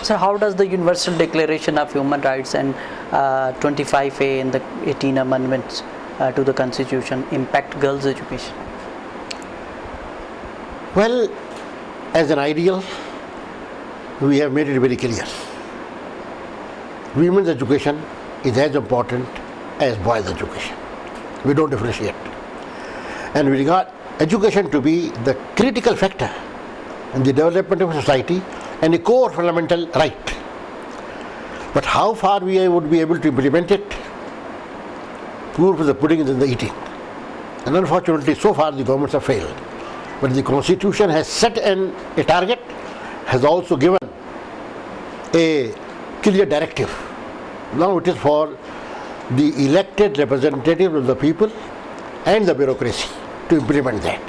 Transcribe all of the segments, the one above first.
So how does the Universal Declaration of Human Rights and 25A in the 18 amendments to the Constitution impact girls' education? Well, as an ideal, we have made it very clear. Women's education is as important as boys' education. We don't differentiate. And we regard education to be the critical factor in the development of society and a core fundamental right. But how far we would be able to implement it, proof of the pudding is in the eating. And unfortunately, so far the governments have failed. But the Constitution has set a target, has also given a clear directive. Now it is for the elected representatives of the people and the bureaucracy to implement that.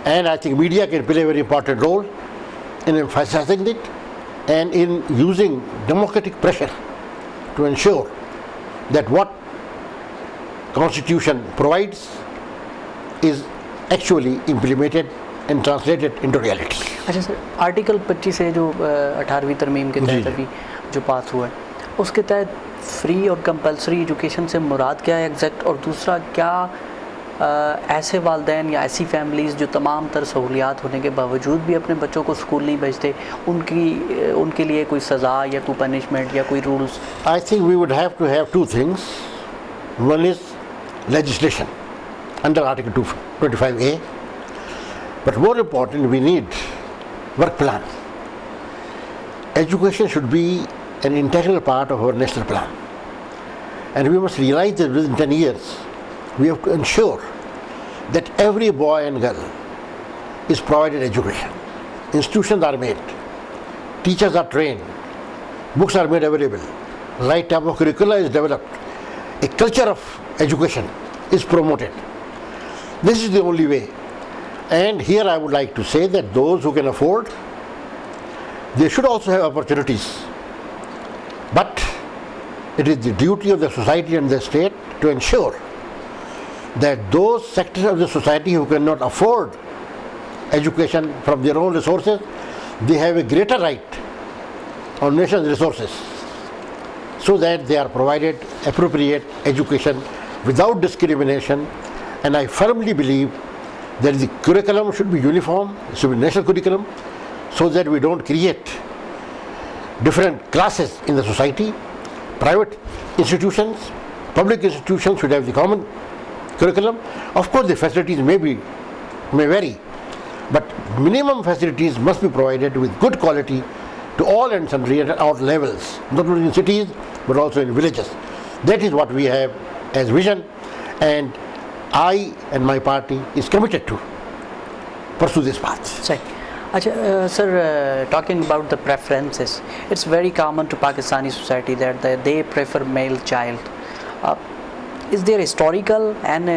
And I think media can play a very important role in emphasizing it and in using democratic pressure to ensure that what Constitution provides is actually implemented and translated into reality. अच्छा sir, article 25 से जो 18वीं तरमीम के तहत अभी जो पास हुआ है, उसके तहत फ्री और कंपलसरी एजुकेशन से मुराद क्या है एग्जैक्ट, और दूसरा क्या ऐसे वालदैन या ऐसी फैमिलीज़ जो तमाम तर सहूलियात होने के बावजूद भी अपने बच्चों को स्कूल नहीं भेजते, उनके लिए कोई सज़ा या कोई पनिशमेंट या कोई rules? I think we would have to have two things. One is legislation under Article 25A, but more important, we need work plan. Education should be an integral part of our national plan, and we must realize that within 10 years we have to ensure that every boy and girl is provided education. Institutions are made, teachers are trained, books are made available, right type of curricula is developed, a culture of education is promoted. This is the only way. And here I would like to say that those who can afford, they should also have opportunities. But it is the duty of the society and the state to ensure that those sectors of the society who cannot afford education from their own resources, they have a greater right on nation's resources, so that they are provided appropriate education without discrimination. And I firmly believe that the curriculum should be uniform, it should be national curriculum, so that we don't create different classes in the society. Private institutions, public institutions should have the common curriculum. Of course, the facilities may vary, but minimum facilities must be provided with good quality to all and sundry at all levels, not only in cities but also in villages. That is what we have as vision, and I and my party is committed to pursue this path. Right. Achha, sir, talking about the preferences, it's very common to Pakistani society that they prefer male child. Is there historical and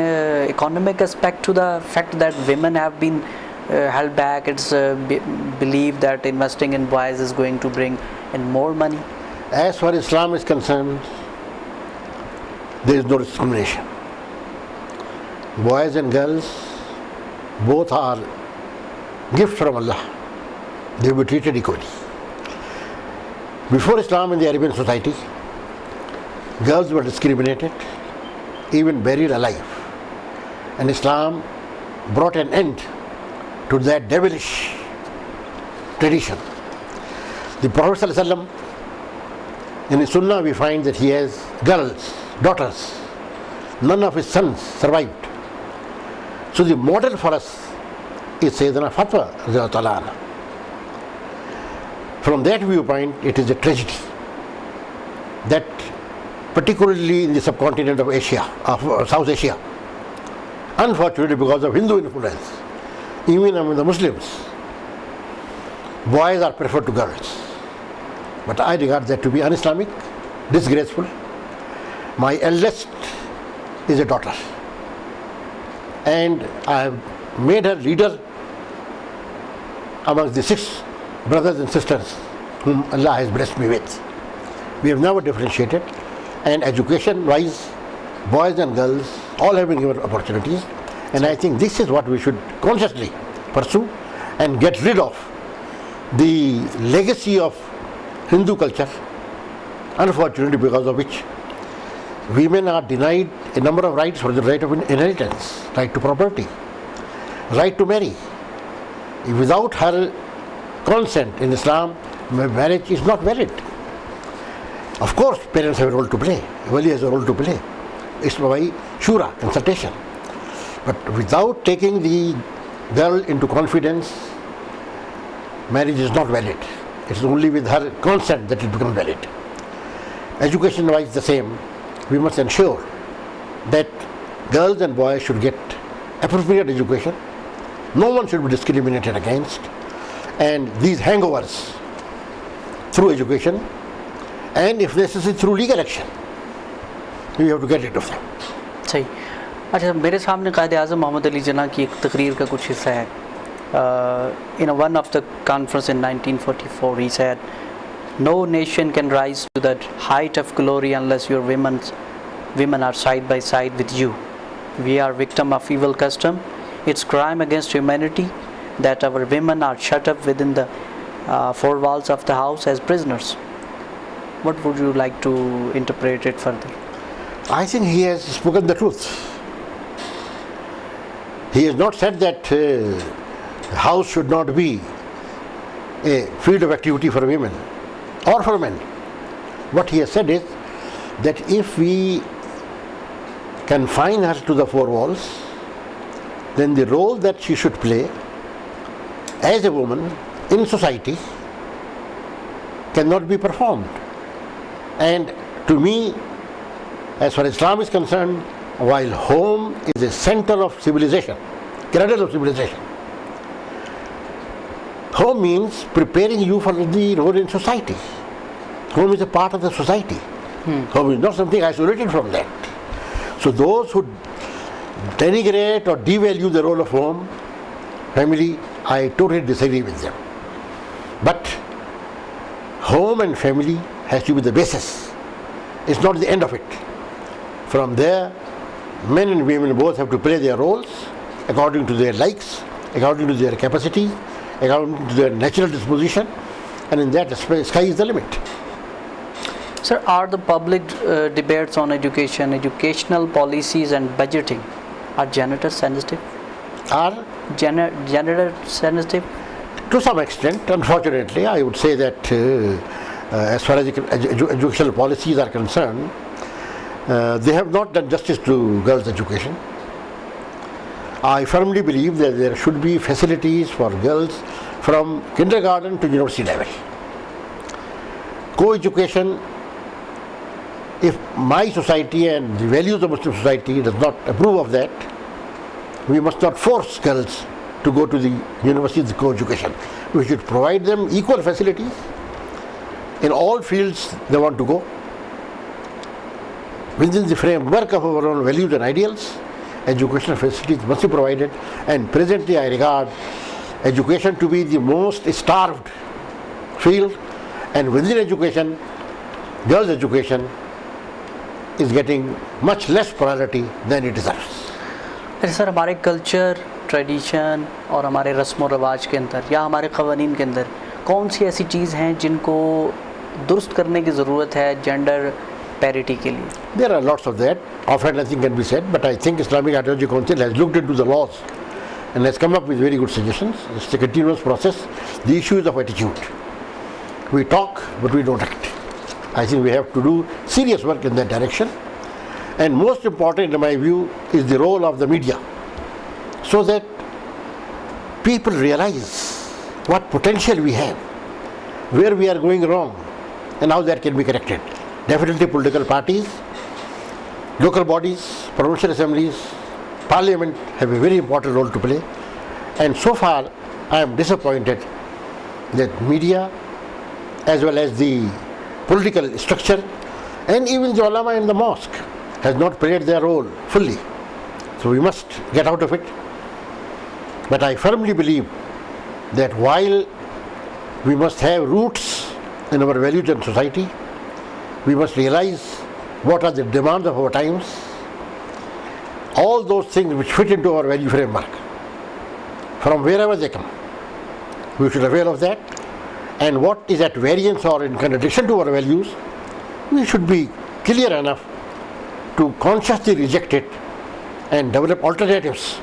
economic aspect to the fact that women have been held back? It's believed that investing in boys is going to bring in more money. As far as Islam is concerned, there is no discrimination. Boys and girls both are gifts from Allah. They will be treated equally. Before Islam in the Arabian society, girls were discriminated, even buried alive. And Islam brought an end to that devilish tradition. The Prophet ﷺ, in his Sunnah we find that he has girls, daughters. None of his sons survived. So the model for us is Sayyidina Fatima radhiyallahu anha. From that viewpoint, it is a tragedy that particularly in the subcontinent of Asia, of South Asia, unfortunately because of Hindu influence, even among the Muslims, boys are preferred to girls. But I regard that to be un-Islamic, disgraceful. My eldest is a daughter, and I have made her leader amongst the 6 brothers and sisters whom Allah has blessed me with. We have never differentiated, and education wise, boys and girls all have been given opportunities, and I think this is what we should consciously pursue and get rid of the legacy of Hindu culture, unfortunately, because of which women are denied a number of rights, for the right of inheritance, right to property, right to marry. Without her consent in Islam, marriage is not valid. Of course, parents have a role to play, wali has a role to play. It's by shura, consultation. But without taking the girl into confidence, marriage is not valid. It's only with her consent that it becomes valid. Education-wise, the same. We must ensure that girls and boys should get appropriate education. No one should be discriminated against. And these hangovers through education, and if necessary through legal action, we have to get rid of them. सही. अच्छा, मेरे सामने कायदे आज़म मोहम्मद अली जिन्ना की एक तकरीर का कुछ हिस्सा है. In one of the conference in 1944, he said, "No nation can rise to that height of glory unless your women are side by side with you. We are victim of evil custom. It's crime against humanity that our women are shut up within the four walls of the house as prisoners." What would you like to interpret it further? I think he has spoken the truth. He has not said that house should not be a field of activity for women or for men. What he has said is that if we confine her to the four walls, then the role that she should play as a woman in society cannot be performed. And to me, as far as Islam is concerned, while home is a center of civilization, cradle of civilization, home means preparing you for the role in society. Home is a part of the society. Home is not something isolated from that. So those who denigrate or devalue the role of home, family, I totally disagree with them. But home and family has to be the basis. It's not the end of it. From there, men and women both have to play their roles according to their likes, according to their capacity, according to their natural disposition, and in that sky is the limit. Sir, are the public debates on education, educational policies and budgeting, are gender sensitive? Are Gender sensitive? to some extent, unfortunately, I would say that as far as educational policies are concerned, they have not done justice to girls' education. I firmly believe that there should be facilities for girls from kindergarten to university level. Co-education, if my society and the values of Muslim society does not approve of that, we must not force girls to go to the universities co-education. We should provide them equal facilities in all fields they want to go, within the framework of our own values and ideals. Educational facilities must be provided, and presently I regard education to be the most starved field, and within education, girls' education is getting much less priority than it deserves. Sir, हमारे culture, tradition और हमारे रस्म व रवाज के अंदर या हमारे क़वानीन के अंदर कौन सी ऐसी चीज़ हैं जिनको दुरुस्त करने की ज़रूरत है जेंडर पैरिटी के लिए? There are lots of that. Often nothing can be said, but I think Islamic Ideology Council has looked into the laws and has come up with very good suggestions. It's a continuous process. The issue is of attitude. We talk, but we don't act. I think we have to do serious work in that direction. And most important, in my view, is the role of the media, so that people realize what potential we have, where we are going wrong, and how that can be corrected. Definitely political parties, local bodies, provincial assemblies, parliament have a very important role to play. And so far, I am disappointed that media, as well as the political structure, and even the ulama in the mosque, has not played their role fully. So we must get out of it. But I firmly believe that while we must have roots in our values and society, we must realize what are the demands of our times, all those things which fit into our value framework, from wherever they come. We should avail of that, and what is at variance or in contradiction to our values, we should be clear enough to consciously reject it and develop alternatives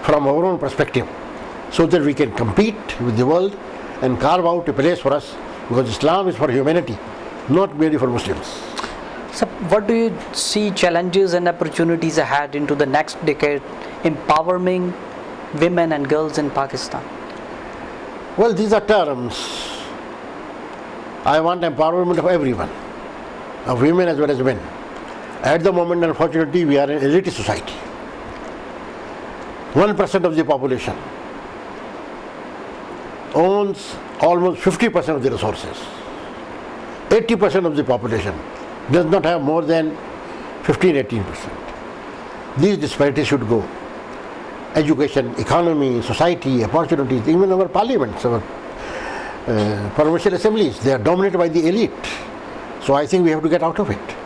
from our own perspective, so that we can compete with the world and carve out a place for us, because Islam is for humanity, not merely for Muslims. So what do you see challenges and opportunities ahead into the next decade empowering women and girls in Pakistan? Well, these are terms. I want empowerment of everyone, of women as well as men. At the moment, unfortunately, we are an elitist society. 1% of the population owns almost 50% of the resources. 80% of the population does not have more than 15-18%. These disparities should go. Education, economy, society, opportunities, even our parliaments, our provincial assemblies, they are dominated by the elite. So I think we have to get out of it.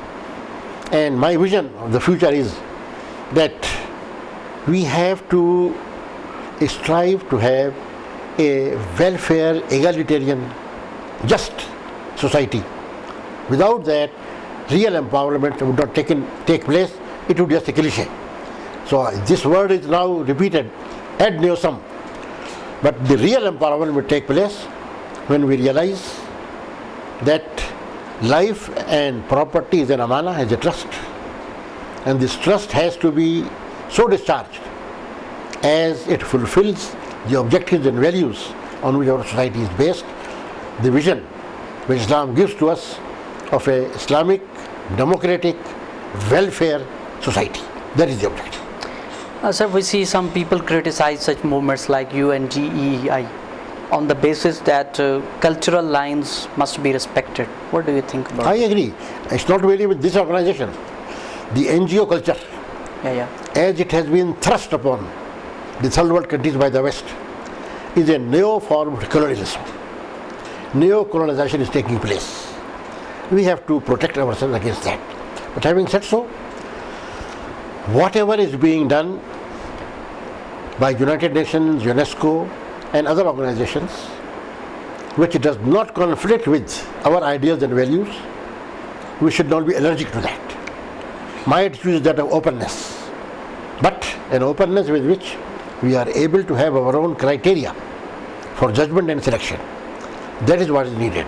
And my vision of the future is that we have to strive to have a welfare, egalitarian, just society. Without that, real empowerment would not take place. It would be just a cliche. So this word is now repeated ad nauseam. But the real empowerment will take place when we realize that life and property is an amana, is a trust. And this trust has to be so discharged as it fulfills the objectives and values on which our society is based. The vision which Islam gives to us of a Islamic, democratic, welfare society. That is the objective. Sir, we see some people criticize such movements like UNGEI on the basis that cultural lines must be respected. What do you think about I agree. It's not really with this organization. The NGO culture, as it has been thrust upon the third world countries by the West, is a new form of colonialism. Neo-colonization is taking place. We have to protect ourselves against that. But having said so, whatever is being done by United Nations, UNESCO and other organizations which does not conflict with our ideals and values, we should not be allergic to that. My attitude is that of openness, but an openness with which we are able to have our own criteria for judgment and selection. That is what is needed.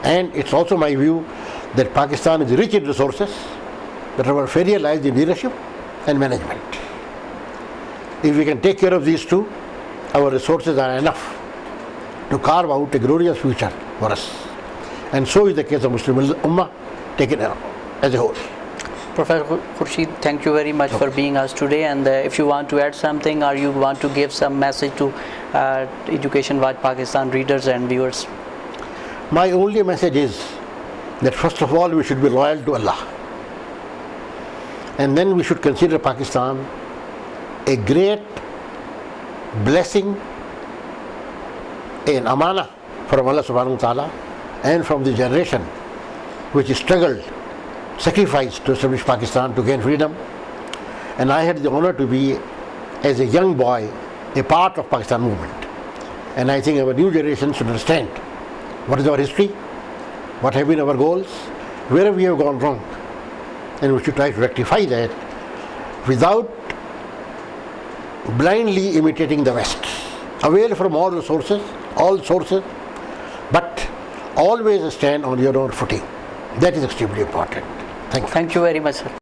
And it's also my view that Pakistan is rich in resources, that our failure lies in leadership and management. If we can take care of these two, our resources are enough to carve out a glorious future for us. And so is the case of Muslim Ummah taken as a whole. Professor Khurshid, thank you very much for being us today. And if you want to add something or you want to give some message to Education Watch Pakistan readers and viewers. My only message is that first of all we should be loyal to Allah. And then we should consider Pakistan a great blessing, an amana from Allah subhanahu wa ta'ala and from the generation which struggled, sacrificed to establish Pakistan, to gain freedom. And I had the honor to be, as a young boy, a part of Pakistan movement. And I think our new generation should understand what is our history, what have been our goals, where we have gone wrong. And we should try to rectify that without blindly imitating the West. Avail from all sources, but always stand on your own footing. That is extremely important. Thank you. Thank you very much, sir.